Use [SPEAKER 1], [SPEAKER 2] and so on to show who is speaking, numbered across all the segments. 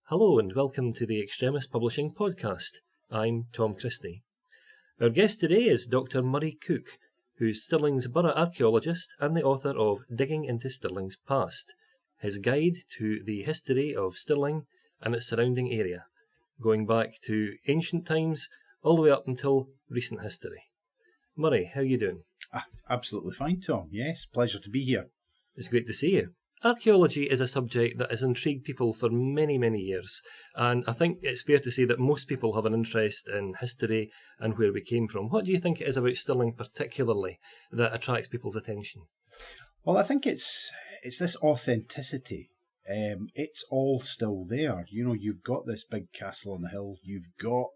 [SPEAKER 1] Hello and welcome to the Extremis Publishing podcast. I'm Tom Christie. Our guest today is Dr. Murray Cook, who's Stirling's borough archaeologist and the author of Digging into Stirling's Past, his guide to the history of Stirling and its surrounding area, going back to ancient times all the way up until recent history. Murray, how are you doing?
[SPEAKER 2] Absolutely fine, Tom. Yes, pleasure to be here.
[SPEAKER 1] It's great to see you. Archaeology is a subject that has intrigued people for many, many years, and I think it's fair to say that most people have an interest in history and where we came from. What do you think it is about Stirling particularly that attracts people's attention?
[SPEAKER 2] Well, I think it's this authenticity. It's all still there. You know, you've got this big castle on the hill. You've got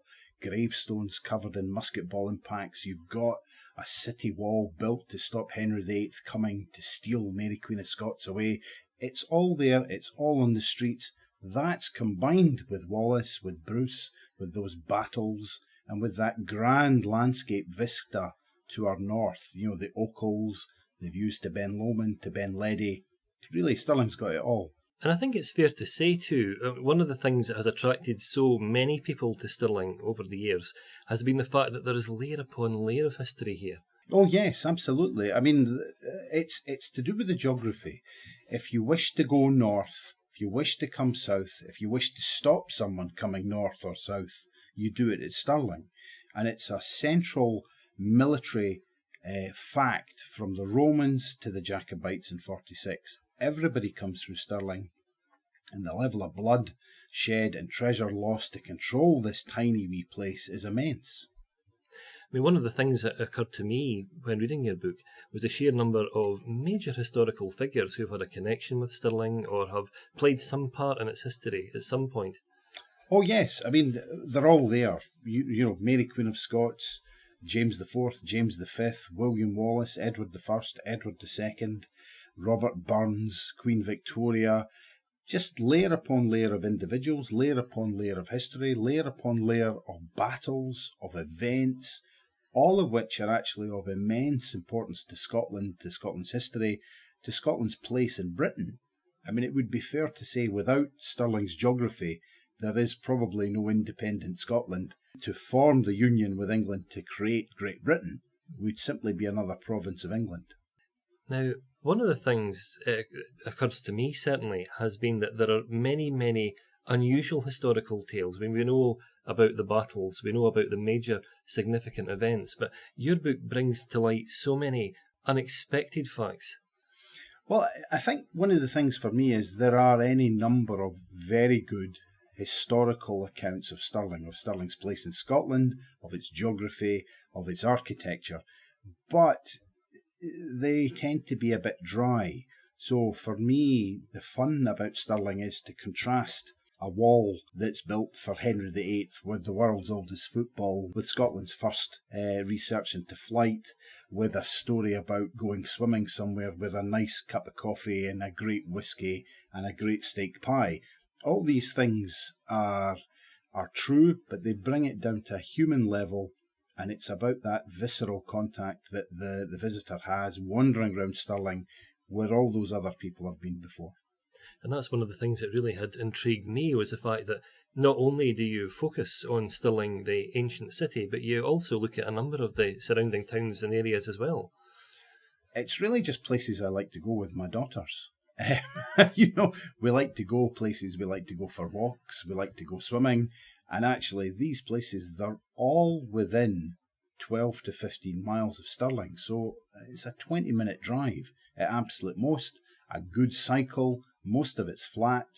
[SPEAKER 2] gravestones covered in musket ball impacts. You've got a city wall built to stop Henry VIII coming to steal Mary Queen of Scots away. It's all there. It's all on the streets. That's combined with Wallace, with Bruce, with those battles, and with that grand landscape vista to our north. You know, the Ochils, the views to Ben Lomond, to Ben Ledi. Really, Stirling's got it all.
[SPEAKER 1] And I think it's fair to say too, one of the things that has attracted so many people to Stirling over the years has been the fact that there is layer upon layer of history here.
[SPEAKER 2] Oh yes, absolutely. I mean, it's to do with the geography. If you wish to go north, if you wish to come south, if you wish to stop someone coming north or south, you do it at Stirling. And it's a central military fact from the Romans to the Jacobites in 46. Everybody comes through Stirling, and the level of blood shed and treasure lost to control this tiny wee place is immense.
[SPEAKER 1] I mean, one of the things that occurred to me when reading your book was the sheer number of major historical figures who've had a connection with Stirling or have played some part in its history at some point.
[SPEAKER 2] Oh yes, I mean, they're all there. You know, Mary Queen of Scots, James IV, James V, William Wallace, Edward I, Edward II, Robert Burns, Queen Victoria, just layer upon layer of individuals, layer upon layer of history, layer upon layer of battles, of events, all of which are actually of immense importance to Scotland, to Scotland's history, to Scotland's place in Britain. I mean, it would be fair to say without Stirling's geography, there is probably no independent Scotland. To form the union with England to create Great Britain would simply be another province of England.
[SPEAKER 1] Now, one of the things that occurs to me certainly has been that there are many, many unusual historical tales. I mean, we know about the battles, we know about the major significant events, but your book brings to light so many unexpected facts.
[SPEAKER 2] Well, I think one of the things for me is there are any number of very good historical accounts of Stirling, of Stirling's place in Scotland, of its geography, of its architecture, but they tend to be a bit dry. So for me, the fun about Stirling is to contrast a wall that's built for Henry VIII with the world's oldest football, with Scotland's first research into flight, with a story about going swimming somewhere with a nice cup of coffee and a great whiskey and a great steak pie. All these things are true, but they bring it down to a human level. And it's about that visceral contact that the visitor has wandering around Stirling where all those other people have been before.
[SPEAKER 1] And that's one of the things that really had intrigued me was the fact that not only do you focus on Stirling, the ancient city, but you also look at a number of the surrounding towns and areas as well.
[SPEAKER 2] It's really just places I like to go with my daughters. You know, we like to go places, we like to go for walks, we like to go swimming. And actually, these places, they're all within 12 to 15 miles of Stirling. So it's a 20-minute drive at absolute most. A good cycle. Most of it's flat,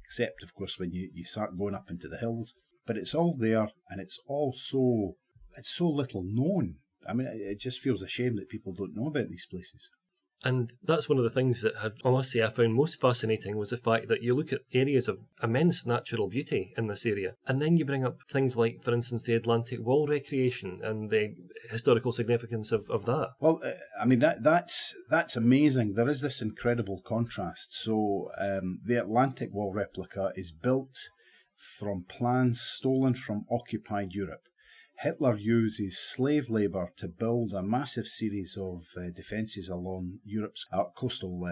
[SPEAKER 2] except, of course, when you start going up into the hills. But it's all there, and it's so little known. I mean, it just feels a shame that people don't know about these places.
[SPEAKER 1] And that's one of the things that I must say I found most fascinating was the fact that you look at areas of immense natural beauty in this area, and then you bring up things like, for instance, the Atlantic Wall recreation and the historical significance of that.
[SPEAKER 2] Well, I mean, that's amazing. There is this incredible contrast. So the Atlantic Wall replica is built from plans stolen from occupied Europe. Hitler uses slave labour to build a massive series of defences along Europe's coastal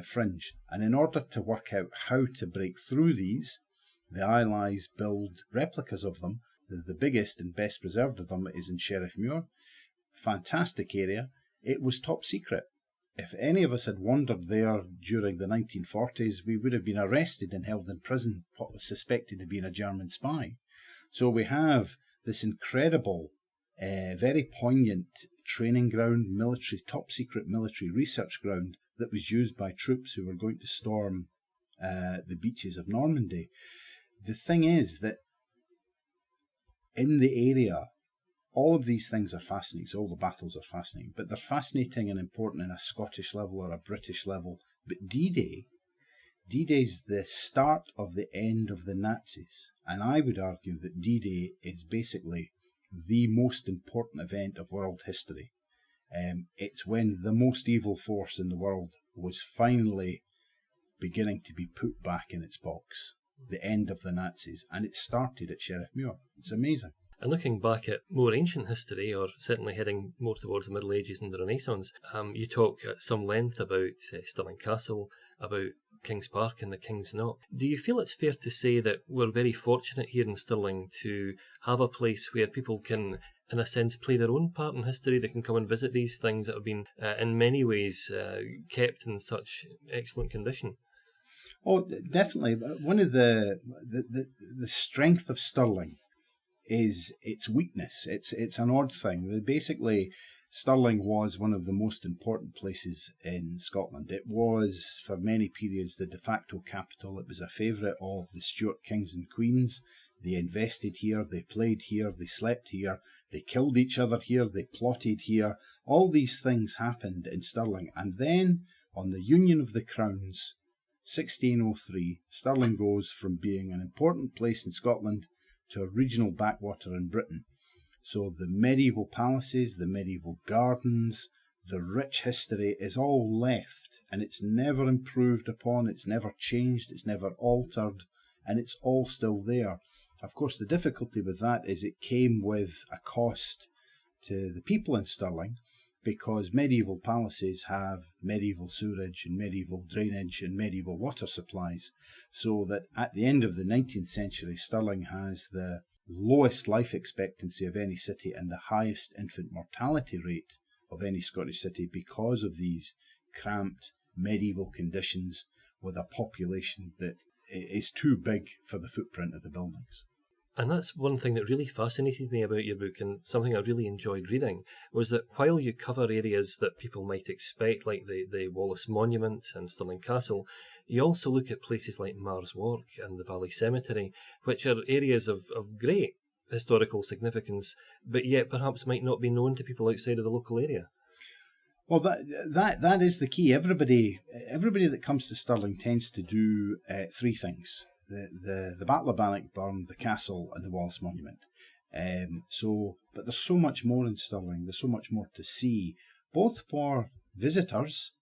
[SPEAKER 2] fringe. And in order to work out how to break through these, The Allies build replicas of them. The biggest and best preserved of them is in Sheriffmuir. Fantastic area. It was top secret. If any of us had wandered there during the 1940s, we would have been arrested and held in prison, suspected of being a German spy. So we have this incredible, very poignant training ground, top secret military research ground that was used by troops who were going to storm the beaches of Normandy. The thing is that in the area, all of these things are fascinating. So all the battles are fascinating, but they're fascinating and important in a Scottish level or a British level. But D-Day's the start of the end of the Nazis. And I would argue that D-Day is basically the most important event of world history. It's when the most evil force in the world was finally beginning to be put back in its box. The end of the Nazis. And it started at Sheriffmuir. It's amazing.
[SPEAKER 1] And looking back at more ancient history, or certainly heading more towards the Middle Ages and the Renaissance, you talk at some length about Stirling Castle, about King's Park and the King's Knock. Do you feel it's fair to say that we're very fortunate here in Stirling to have a place where people can, in a sense, play their own part in history? They can come and visit these things that have been, in many ways, kept in such excellent condition.
[SPEAKER 2] Oh, definitely. One of the strength of Stirling is its weakness. It's an odd thing. Basically, Stirling was one of the most important places in Scotland. It was, for many periods, the de facto capital. It was a favourite of the Stuart kings and queens. They invested here, they played here, they slept here, they killed each other here, they plotted here. All these things happened in Stirling. And then, on the Union of the Crowns, 1603, Stirling goes from being an important place in Scotland to a regional backwater in Britain. So the medieval palaces, the medieval gardens, the rich history is all left, and it's never improved upon, it's never changed, it's never altered, and it's all still there. Of course, the difficulty with that is it came with a cost to the people in Stirling, because medieval palaces have medieval sewerage and medieval drainage and medieval water supplies, so that at the end of the 19th century, Stirling has the lowest life expectancy of any city and the highest infant mortality rate of any Scottish city because of these cramped medieval conditions with a population that is too big for the footprint of the buildings.
[SPEAKER 1] And that's one thing that really fascinated me about your book, and something I really enjoyed reading, was that while you cover areas that people might expect, like the Wallace Monument and Stirling Castle, you also look at places like Mars Walk and the Valley Cemetery, which are areas of great historical significance, but yet perhaps might not be known to people outside of the local area.
[SPEAKER 2] Well, that is the key. Everybody that comes to Stirling tends to do three things. The Battle of Bannockburn, the castle, and the Wallace Monument. But there's so much more in Stirling. There's so much more to see, both for visitors,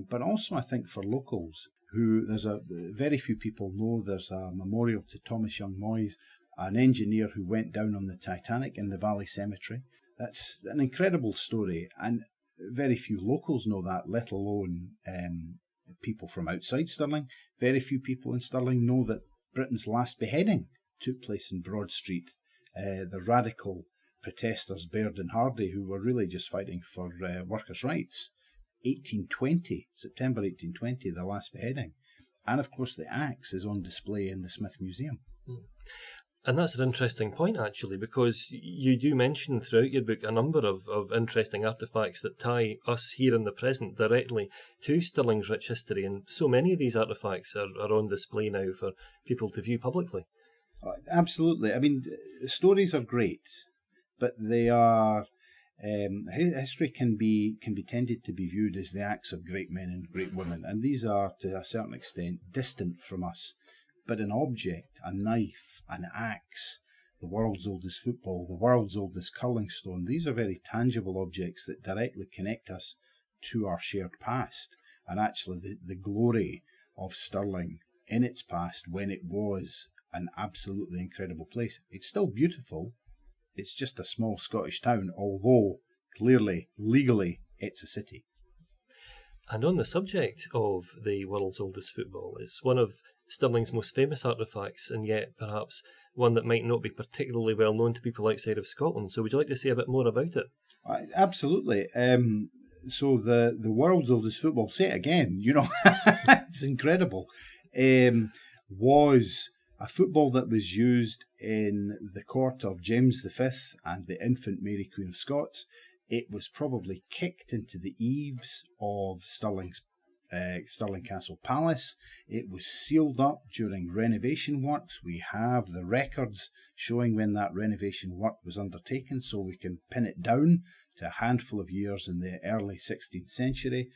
[SPEAKER 2] but also I think for locals. Very few people know there's a memorial to Thomas Young Moyes, an engineer who went down on the Titanic in the Valley Cemetery. That's an incredible story, and very few locals know that, let alone people from outside Stirling. Very few people in Stirling know that Britain's last beheading took place in Broad Street. The radical protesters, Baird and Hardy, who were really just fighting for workers' rights. 1820, September 1820, the last beheading. And of course the axe is on display in the Smith Museum.
[SPEAKER 1] And that's an interesting point, actually, because you do mention throughout your book a number of interesting artefacts that tie us here in the present directly to Stirling's rich history, and so many of these artefacts are on display now for people to view publicly.
[SPEAKER 2] Absolutely. I mean, stories are great, but they are... history can be tended to be viewed as the acts of great men and great women, and these are, to a certain extent, distant from us. But an object, a knife, an axe, the world's oldest football, the world's oldest curling stone, these are very tangible objects that directly connect us to our shared past, and actually the glory of Stirling in its past when it was an absolutely incredible place. It's still beautiful. It's just a small Scottish town, although clearly, legally, it's a city.
[SPEAKER 1] And on the subject of the world's oldest football, it's one of Stirling's most famous artefacts, and yet perhaps one that might not be particularly well known to people outside of Scotland. So would you like to say a bit more about it?
[SPEAKER 2] Absolutely. So the world's oldest football, say it again, it's incredible, was a football that was used in the court of James V and the infant Mary Queen of Scots. It was probably kicked into the eaves of Stirling Castle Palace. It was sealed up during renovation works. We have the records showing when that renovation work was undertaken, so we can pin it down to a handful of years in the early 16th century.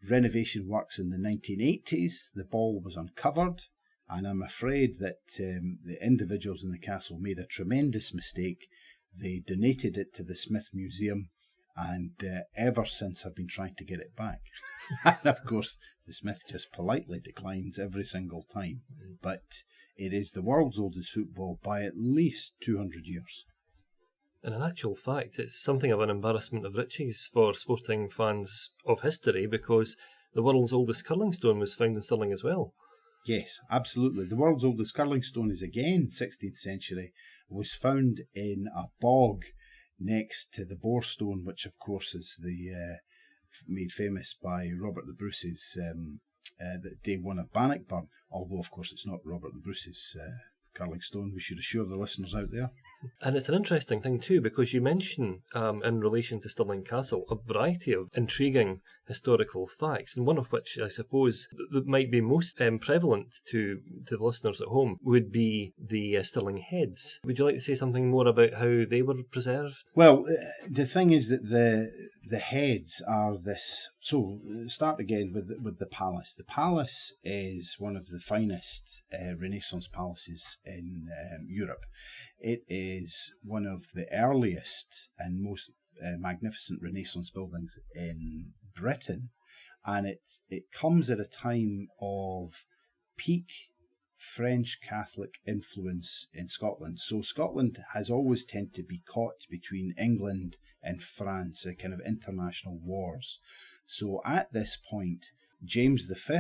[SPEAKER 2] Renovation works in the 1980s. The ball was uncovered, and I'm afraid that the individuals in the castle made a tremendous mistake. They donated it to the Smith Museum, and ever since have been trying to get it back. And of course, the Smith just politely declines every single time. But it is the world's oldest football by at least 200 years.
[SPEAKER 1] And in actual fact, it's something of an embarrassment of riches for sporting fans of history, because the world's oldest curling stone was found in Stirling as well.
[SPEAKER 2] Yes, absolutely. The world's oldest curling stone is again 16th century. It was found in a bog next to the Boar Stone, which of course is made famous by Robert the Bruce's the day one of Bannockburn, although of course it's not Robert the Bruce's curling stone. We should assure the listeners out there.
[SPEAKER 1] And it's an interesting thing too, because you mention in relation to Stirling Castle a variety of intriguing historical facts, and one of which I suppose that might be most prevalent to the listeners at home would be the Stirling heads. Would you like to say something more about how they were preserved?
[SPEAKER 2] Well, the thing is that the heads are this. So start again with the palace. The palace is one of the finest Renaissance palaces in Europe. It is one of the earliest and most magnificent Renaissance buildings in Britain, and it comes at a time of peak French Catholic influence in Scotland. So Scotland has always tended to be caught between England and France in kind of international wars. So at this point, James V,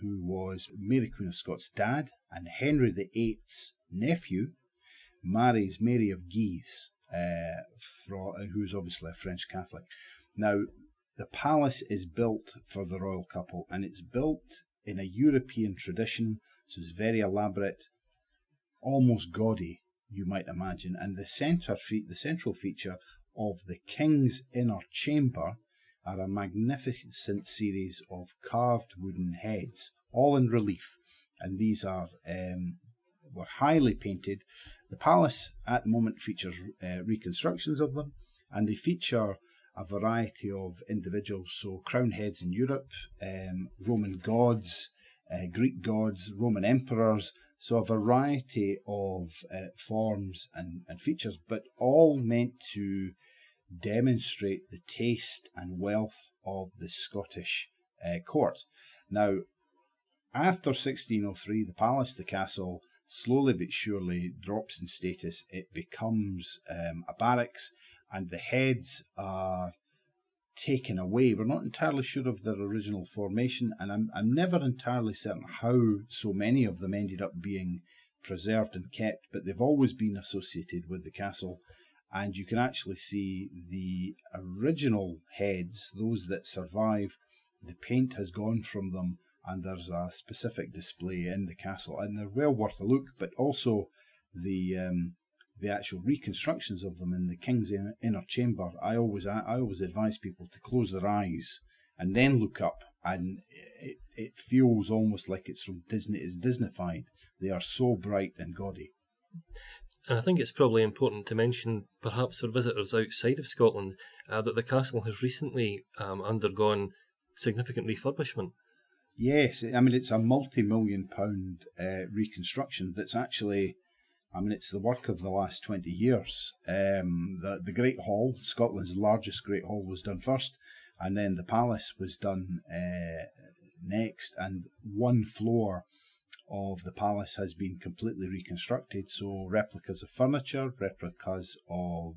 [SPEAKER 2] who was Mary Queen of Scots' dad and Henry VIII's nephew, marries Mary of Guise, who's obviously a French Catholic. Now, the palace is built for the royal couple, and it's built in a European tradition, so it's very elaborate, almost gaudy, you might imagine. And the central feature of the King's Inner Chamber are a magnificent series of carved wooden heads, all in relief, and these were highly painted. The palace at the moment features reconstructions of them, and they feature a variety of individuals, so crown heads in Europe, Roman gods, Greek gods, Roman emperors, so a variety of forms and features, but all meant to demonstrate the taste and wealth of the Scottish court. Now, after 1603, the palace, the castle, slowly but surely drops in status. It becomes a barracks, and the heads are taken away. We're not entirely sure of their original formation, and I'm never entirely certain how so many of them ended up being preserved and kept, but they've always been associated with the castle. And you can actually see the original heads, those that survive. The paint has gone from them, and there's a specific display in the castle, and they're well worth a look. But also the actual reconstructions of them in the King's Inner Chamber. I always advise people to close their eyes and then look up, and it feels almost like it's from Disney. It's Disneyfied. They are so bright and gaudy.
[SPEAKER 1] And I think it's probably important to mention, perhaps for visitors outside of Scotland, that the castle has recently undergone significant refurbishment.
[SPEAKER 2] Yes, I mean, it's a multi-million-pound reconstruction that's actually, it's the work of the last 20 years. The Great Hall, Scotland's largest Great Hall, was done first, and then the palace was done next, and one floor of the palace has been completely reconstructed, so replicas of furniture, replicas of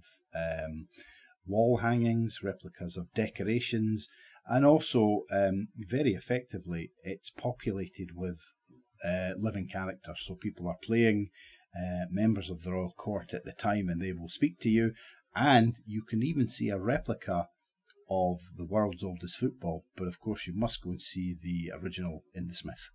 [SPEAKER 2] wall hangings, replicas of decorations, And also, very effectively, it's populated with living characters. So people are playing members of the royal court at the time, and they will speak to you. And you can even see a replica of the world's oldest football. But of course, you must go and see the original in the Smith.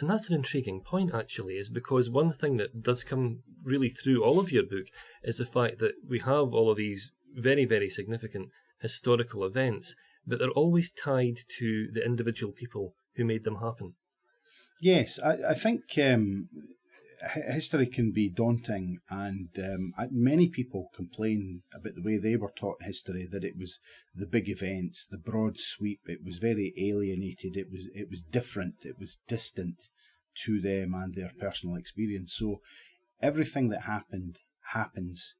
[SPEAKER 1] And that's an intriguing point, actually, is because one thing that does come really through all of your book is the fact that we have all of these very, very significant historical events, but they're always tied to the individual people who made them happen.
[SPEAKER 2] Yes, I think history can be daunting, and many people complain about the way they were taught history, that it was the big events, the broad sweep. It was very alienated. It was different. It was distant to them and their personal experience. So everything that happens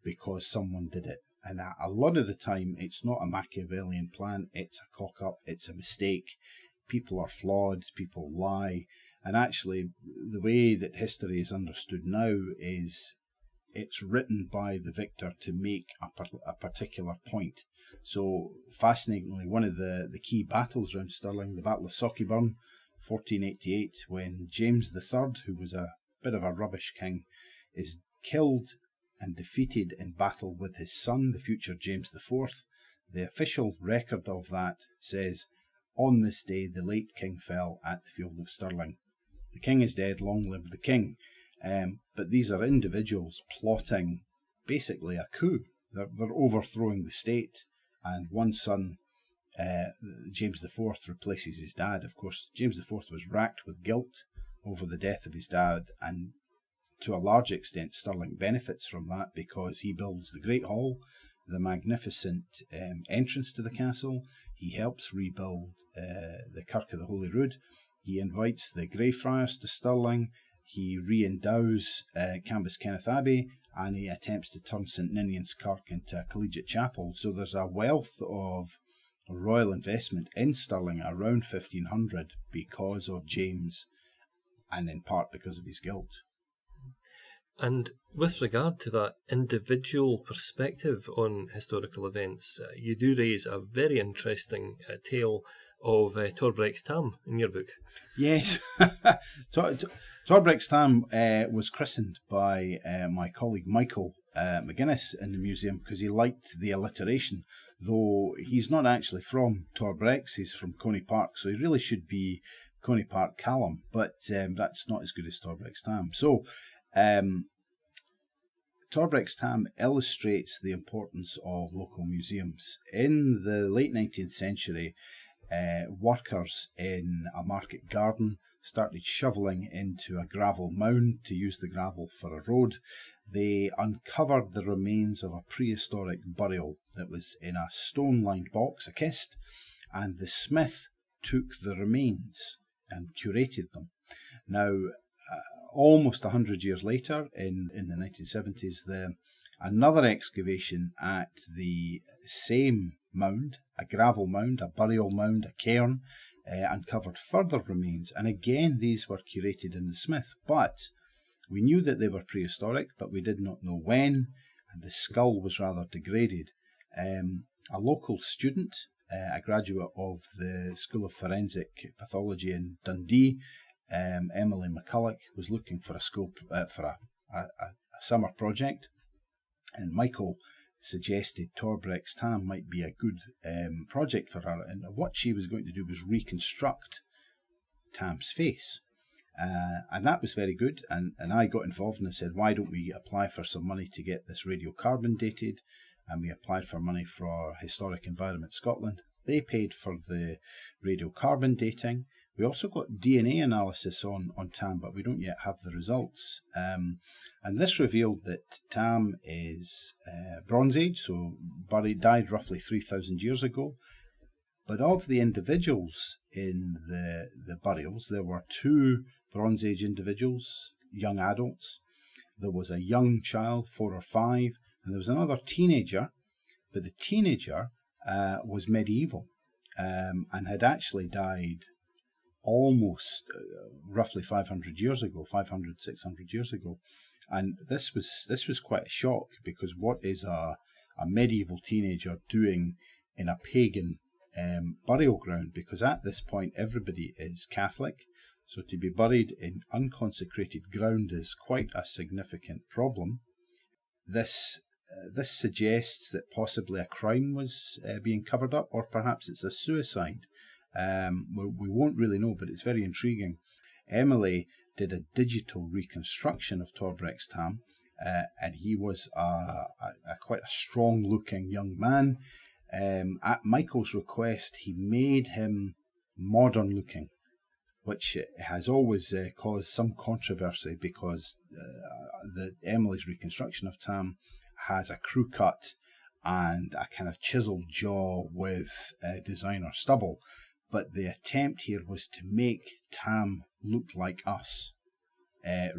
[SPEAKER 2] because someone did it. And a lot of the time, it's not a Machiavellian plan. It's a cock-up. It's a mistake. People are flawed. People lie. And actually, the way that history is understood now is it's written by the victor to make a particular point. So, fascinatingly, one of the key battles around Stirling, the Battle of Sauchieburn, 1488, when James III, who was a bit of a rubbish king, is killed and defeated in battle with his son, the future James IV. The official record of that says, "On this day the late king fell at the field of Stirling." The king is dead, long live the king. But these are individuals plotting basically a coup. They're overthrowing the state, and one son, James IV, replaces his dad. Of course, James IV was racked with guilt over the death of his dad, and to a large extent Stirling benefits from that because he builds the Great Hall, the magnificent entrance to the castle. He helps rebuild the Kirk of the Holy Rood. He invites the Greyfriars to Stirling. He re-endows Cambus Kenneth Abbey, and he attempts to turn St Ninian's Kirk into a collegiate chapel. So there's a wealth of royal investment in Stirling around 1500 because of James, and in part because of his guilt.
[SPEAKER 1] And with regard to that individual perspective on historical events, you do raise a very interesting tale of Torbreck's Tam in your book.
[SPEAKER 2] Yes. Torbreck's Tam was christened by my colleague Michael McGuinness in the museum because he liked the alliteration, though he's not actually from Torbreck's, he's from Coney Park, so he really should be Coney Park Callum, but that's not as good as Torbreck's Tam. So, Torbreck's Tam illustrates the importance of local museums. In the late 19th century, workers in a market garden started shoveling into a gravel mound to use the gravel for a road. They uncovered the remains of a prehistoric burial that was in a stone-lined box, a kist, and the smith took the remains and curated them. Now, almost 100 years later, in the 1970s, another excavation at the same mound, a gravel mound, a burial mound, a cairn, uncovered further remains. And again, these were curated in the Smith. But we knew that they were prehistoric, but we did not know when, and the skull was rather degraded. A local student, a graduate of the School of Forensic Pathology in Dundee, Emily McCulloch, was looking for a summer project, and Michael suggested Torbreck's Tam might be a good project for her, and what she was going to do was reconstruct Tam's face, and that was very good, and I got involved and I said, why don't we apply for some money to get this radiocarbon dated, and we applied for money for Historic Environment Scotland. They paid for the radiocarbon dating. We also got DNA analysis on Tam, but we don't yet have the results. And this revealed that Tam is Bronze Age, so died roughly 3,000 years ago. But of the individuals in the burials, there were 2 Bronze Age individuals, young adults. There was a young child, 4 or 5, and there was another teenager, but the teenager was medieval and had actually died almost roughly 500 years ago, 500, 600 years ago. And this was quite a shock, because what is a medieval teenager doing in a pagan burial ground, because at this point everybody is Catholic. So to be buried in unconsecrated ground is quite a significant problem. This suggests that possibly a crime was being covered up, or perhaps it's a suicide. We won't really know, but it's very intriguing. Emily did a digital reconstruction of Torbreck's Tam, and he was quite a strong-looking young man. At Michael's request, he made him modern-looking, which has always caused some controversy, because Emily's reconstruction of Tam has a crew cut and a kind of chiseled jaw with designer stubble. But the attempt here was to make Tam look like us,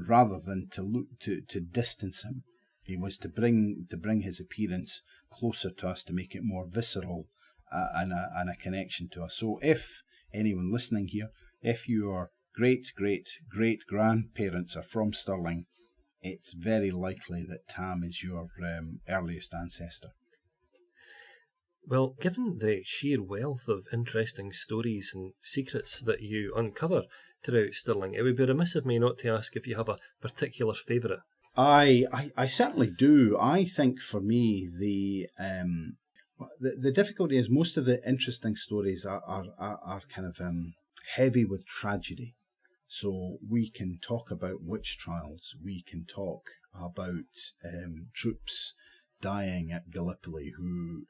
[SPEAKER 2] rather than to distance him. It was to bring his appearance closer to us, to make it more visceral and a connection to us. So if anyone listening here, if your great-great-great-grandparents are from Stirling, it's very likely that Tam is your earliest ancestor.
[SPEAKER 1] Well, given the sheer wealth of interesting stories and secrets that you uncover throughout Stirling, it would be remiss of me not to ask if you have a particular favourite.
[SPEAKER 2] I certainly do. I think for me the difficulty is most of the interesting stories are kind of heavy with tragedy. So we can talk about witch trials. We can talk about troops dying at Gallipoli who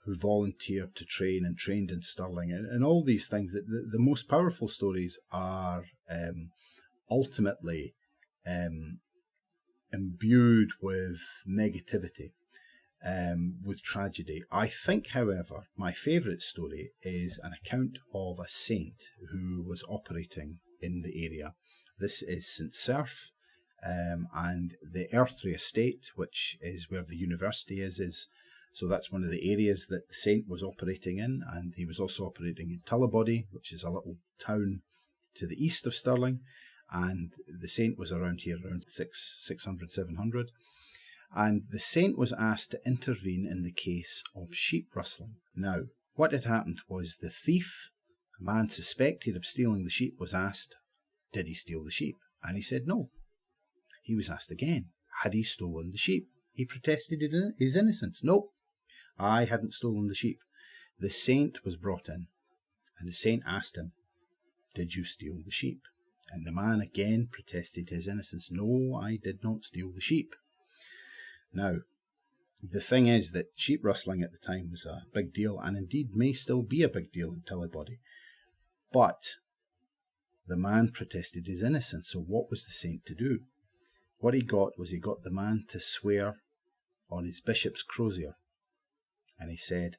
[SPEAKER 2] volunteered to train and trained in Stirling, and all these things. The most powerful stories are ultimately imbued with negativity, with tragedy. I think, however, my favourite story is an account of a saint who was operating in the area. This is St. Cerf, and the Earthry Estate, which is where the university is. So that's one of the areas that the saint was operating in, and he was also operating in Tullibody, which is a little town to the east of Stirling, and the saint was around here around 600, 700. And the saint was asked to intervene in the case of sheep rustling. Now, what had happened was the thief, a man suspected of stealing the sheep, was asked, did he steal the sheep? And he said no. He was asked again, had he stolen the sheep? He protested his innocence. No, I hadn't stolen the sheep. The saint was brought in, and the saint asked him, did you steal the sheep? And the man again protested his innocence. No, I did not steal the sheep. Now, the thing is that sheep rustling at the time was a big deal, and indeed may still be a big deal in Tullibody. But the man protested his innocence, so what was the saint to do? What he got the man to swear on his bishop's crozier. And he said,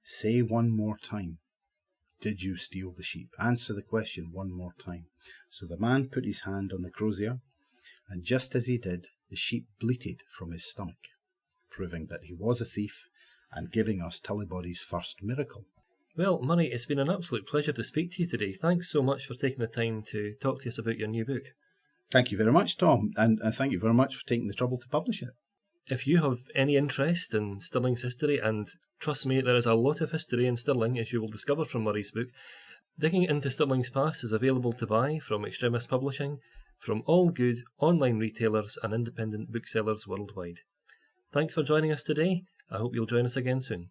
[SPEAKER 2] say one more time, did you steal the sheep? Answer the question one more time. So the man put his hand on the crozier, and just as he did, the sheep bleated from his stomach, proving that he was a thief and giving us Tullibody's first miracle.
[SPEAKER 1] Well, Murray, it's been an absolute pleasure to speak to you today. Thanks so much for taking the time to talk to us about your new book.
[SPEAKER 2] Thank you very much, Tom, and thank you very much for taking the trouble to publish it.
[SPEAKER 1] If you have any interest in Stirling's history, and trust me, there is a lot of history in Stirling, as you will discover from Murray's book, Digging into Stirling's Past is available to buy from Extremis Publishing, from all good online retailers and independent booksellers worldwide. Thanks for joining us today. I hope you'll join us again soon.